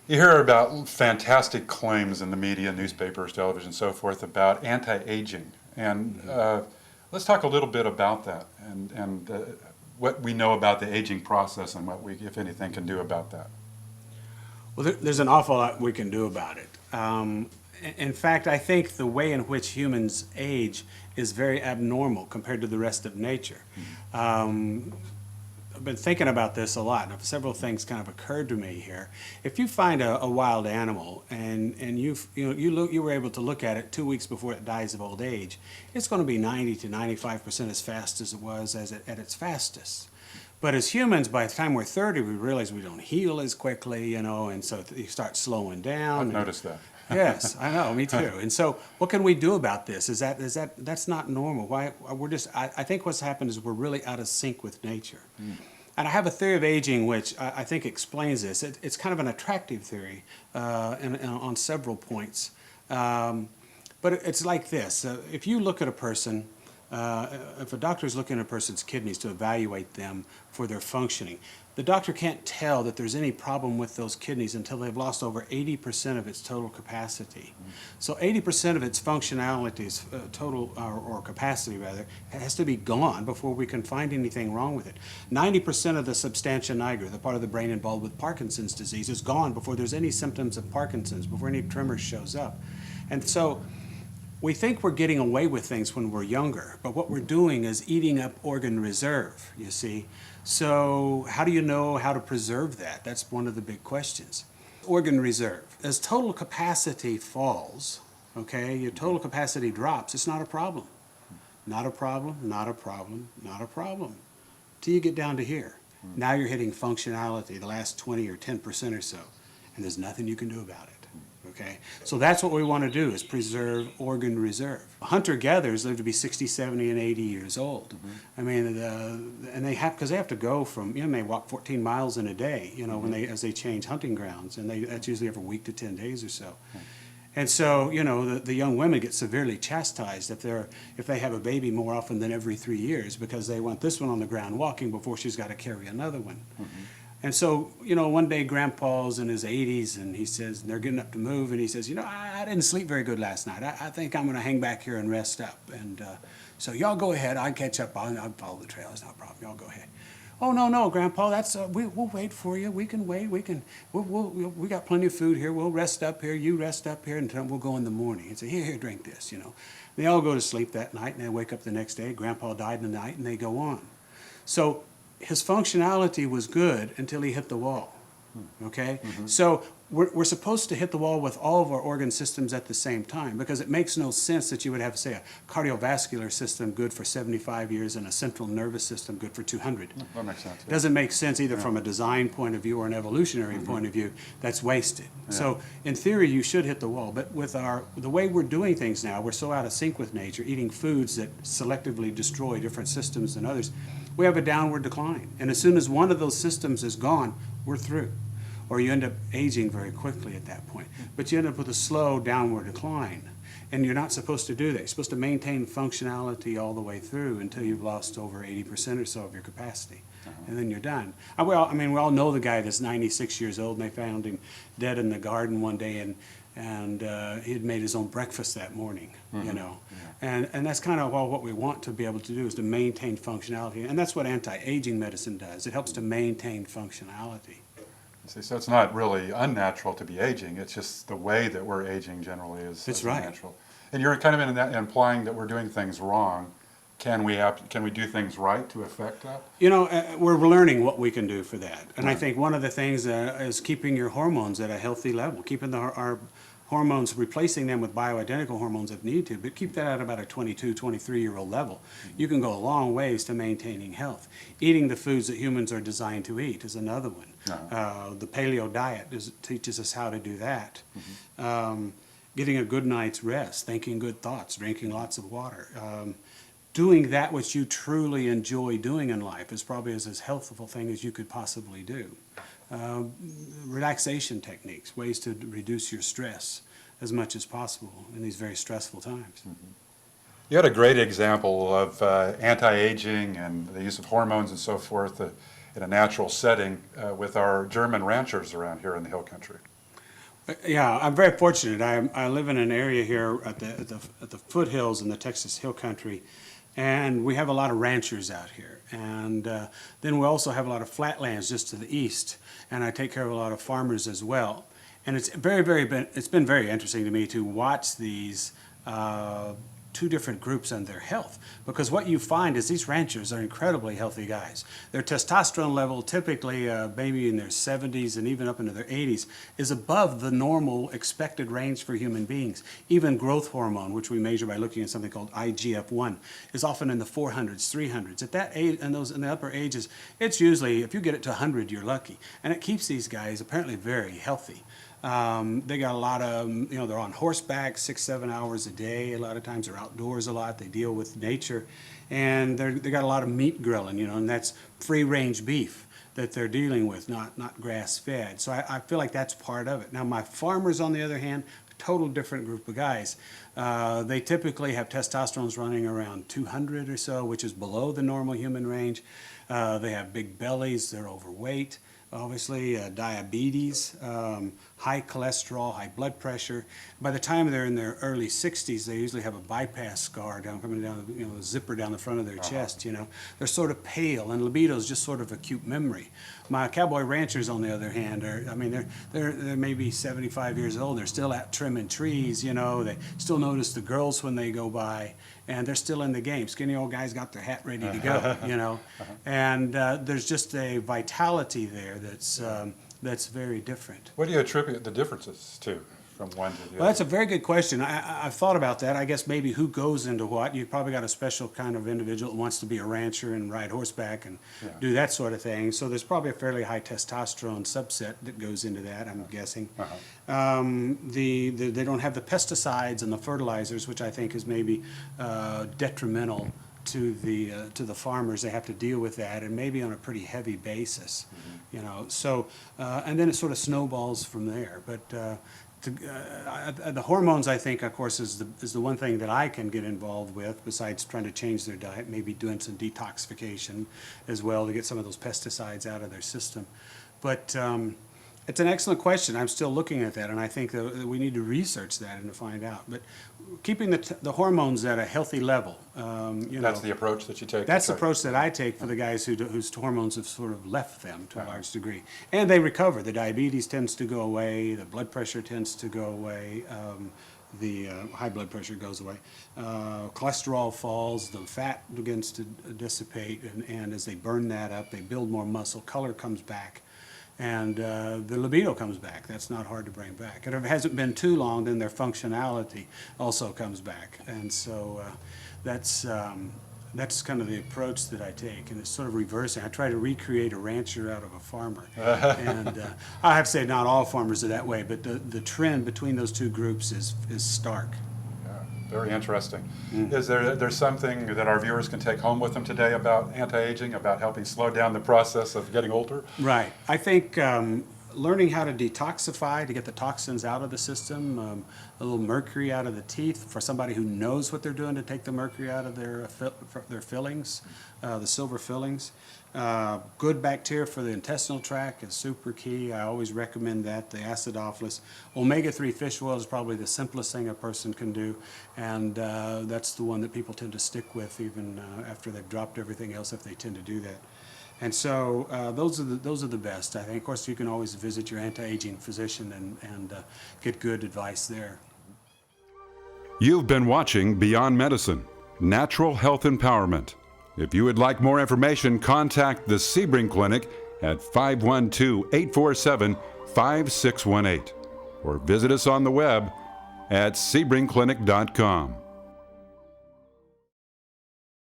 You hear about fantastic claims in the media, newspapers, television, so forth, about anti-aging. And let's talk a little bit about that and what we know about the aging process and what we, if anything, can do about that. Well, there's an awful lot we can do about it. In fact, I think the way in which humans age is very abnormal compared to the rest of nature. Um, I've been thinking about this a lot, and several things kind of occurred to me here. If you find a wild animal and you were able to look at it 2 weeks before it dies of old age, it's going to be 90 to 95% as fast as it was at its fastest. But as humans, by the time we're 30, we realize we don't heal as quickly, and so you start slowing I've down. noticed that. Yes, I know, me too. And so, what can we do about this? That's not normal? Why we're just? I think what's happened is we're really out of sync with nature. And I have a theory of aging which I think explains this. It's kind of an attractive theory on several points. But it's like this. If you look at a person, if a doctor is looking at a person's kidneys to evaluate them for their functioning, the doctor can't tell that there's any problem with those kidneys until they've lost over 80% of its total capacity. So 80% of its functionalities, total or capacity rather, has to be gone before we can find anything wrong with it. 90% of the substantia nigra, the part of the brain involved with Parkinson's disease, is gone before there's any symptoms of Parkinson's, before any tremor shows up. And so we think we're getting away with things when we're younger, but what we're doing is eating up organ reserve, you see. So how do you know how to preserve that? That's one of the big questions. Organ reserve. As total capacity falls, okay, your total capacity drops, it's not a problem. Not a problem, not a problem, not a problem. Till you get down to here. Now you're hitting functionality, the last 20 or 10% or so, and there's nothing you can do about it. Okay, so that's what we want to do, is preserve organ reserve. Hunter-gatherers live to be 60, 70, and 80 years old. I mean, and they have, because they have to go from, they walk 14 miles in a day, as they change hunting grounds, and that's usually every week to 10 days or so. And so, the young women get severely chastised if they have a baby more often than every 3 years, because they want this one on the ground walking before she's got to carry another one. And so, one day Grandpa's in his 80s, and he says, they're getting up to move, and he says, I didn't sleep very good last night. I think I'm going to hang back here and rest up. And so y'all go ahead. I'll catch up. I'll follow the trail. It's not a problem. Y'all go ahead. Oh, no, Grandpa, we'll wait for you. We can wait. We got plenty of food here. We'll rest up here. You rest up here, and we'll go in the morning. And say, here, drink this, They all go to sleep that night, and they wake up the next day. Grandpa died in the night, and they go on. So his functionality was good until he hit the wall. Okay? So we're supposed to hit the wall with all of our organ systems at the same time, because it makes no sense that you would have, say, a cardiovascular system good for 75 years and a central nervous system good for 200. That makes sense. It doesn't make sense either from a design point of view or an evolutionary point of view. That's wasted. Yeah. So in theory, you should hit the wall. But with the way we're doing things now, we're so out of sync with nature, eating foods that selectively destroy different systems than others, we have a downward decline. And as soon as one of those systems is gone, we're through. Or you end up aging very quickly at that point. But you end up with a slow downward decline. And you're not supposed to do that. You're supposed to maintain functionality all the way through until you've lost over 80% or so of your capacity. And then you're done. We all know the guy that's 96 years old, and they found him dead in the garden one day, and he had made his own breakfast that morning, Yeah. And that's kind of what we want to be able to do, is to maintain functionality. And that's what anti-aging medicine does. It helps to maintain functionality. See, so it's not really unnatural to be aging. It's just the way that we're aging generally is right. unnatural. And you're kind of implying that we're doing things wrong. Can we do things right to affect that? We're learning what we can do for that. And I think one of the things is keeping your hormones at a healthy level, keeping our hormones, replacing them with bioidentical hormones if need to, but keep that at about a 22, 23-year-old level. You can go a long ways to maintaining health. Eating the foods that humans are designed to eat is another one. The paleo diet teaches us how to do that. Getting a good night's rest, thinking good thoughts, drinking lots of water. Doing that which you truly enjoy doing in life is probably as healthful thing as you could possibly do. Relaxation techniques, ways to reduce your stress as much as possible in these very stressful times. You had a great example of anti-aging and the use of hormones and so forth in a natural setting with our German ranchers around here in the hill country. Yeah, I'm very fortunate. I live in an area here at the foothills in the Texas Hill Country, and we have a lot of ranchers out here. And then we also have a lot of flatlands just to the east, and I take care of a lot of farmers as well. And it's it's been very interesting to me to watch these two different groups and their health, because what you find is these ranchers are incredibly healthy guys. Their testosterone level, typically maybe in their 70s and even up into their 80s, is above the normal expected range for human beings. Even growth hormone, which we measure by looking at something called IGF-1, is often in the 400s, 300s. At that age, in the upper ages, it's usually, if you get it to 100, you're lucky, and it keeps these guys apparently very healthy. They got a lot of, they're on horseback 6-7 hours a day. A lot of times they're outdoors a lot. They deal with nature, and they got a lot of meat grilling, and that's free range beef that they're dealing with, not grass fed. So I feel like that's part of it. Now my farmers, on the other hand, total different group of guys. They typically have testosterones running around 200 or so, which is below the normal human range. They have big bellies. They're overweight. Obviously, diabetes, high cholesterol, high blood pressure. By the time they're in their early 60s, they usually have a bypass scar coming down, the zipper down the front of their chest. They're sort of pale, and libido is just sort of acute memory. My cowboy ranchers, on the other hand, they're maybe 75 years old. They're still out trimming trees. They still notice the girls when they go by, and they're still in the game. Skinny old guys got their hat ready to go. And there's just a vitality there that's very different. What do you attribute the differences to from one to the other? Well, that's a very good question. I've thought about that. I guess maybe who goes into what. You've probably got a special kind of individual that wants to be a rancher and ride horseback and do that sort of thing. So there's probably a fairly high testosterone subset that goes into that, I'm guessing. They don't have the pesticides and the fertilizers, which I think is maybe detrimental to the farmers. They have to deal with that, and maybe on a pretty heavy basis, So, and then it sort of snowballs from there. But the hormones, I think, of course, is the one thing that I can get involved with, besides trying to change their diet, maybe doing some detoxification as well to get some of those pesticides out of their system. But it's an excellent question. I'm still looking at that, and I think that we need to research that and to find out. But keeping the hormones at a healthy level, That's the approach that you take? That's the approach that I take for the guys whose hormones have sort of left them to a large degree. And they recover. The diabetes tends to go away. The blood pressure tends to go away. The high blood pressure goes away. Cholesterol falls. The fat begins to dissipate. And as they burn that up, they build more muscle. Color comes back. And the libido comes back. That's not hard to bring back. And if it hasn't been too long, then their functionality also comes back. And so that's kind of the approach that I take. And it's sort of reversing. I try to recreate a rancher out of a farmer. And I have to say not all farmers are that way, but the trend between those two groups is stark. Very interesting. Is there's something that our viewers can take home with them today about anti-aging, about helping slow down the process of getting older? Right. I think learning how to detoxify, to get the toxins out of the system, a little mercury out of the teeth, for somebody who knows what they're doing to take the mercury out of their fillings, the silver fillings. Good bacteria for the intestinal tract is super key. I always recommend that. The acidophilus. Omega-3 fish oil is probably the simplest thing a person can do, and that's the one that people tend to stick with even after they've dropped everything else, if they tend to do that. And so those are the best. I think, of course, you can always visit your anti-aging physician and get good advice there. You've been watching Beyond Medicine, Natural Health Empowerment. If you would like more information, contact the Sebring Clinic at 512-847-5618 or visit us on the web at sebringclinic.com.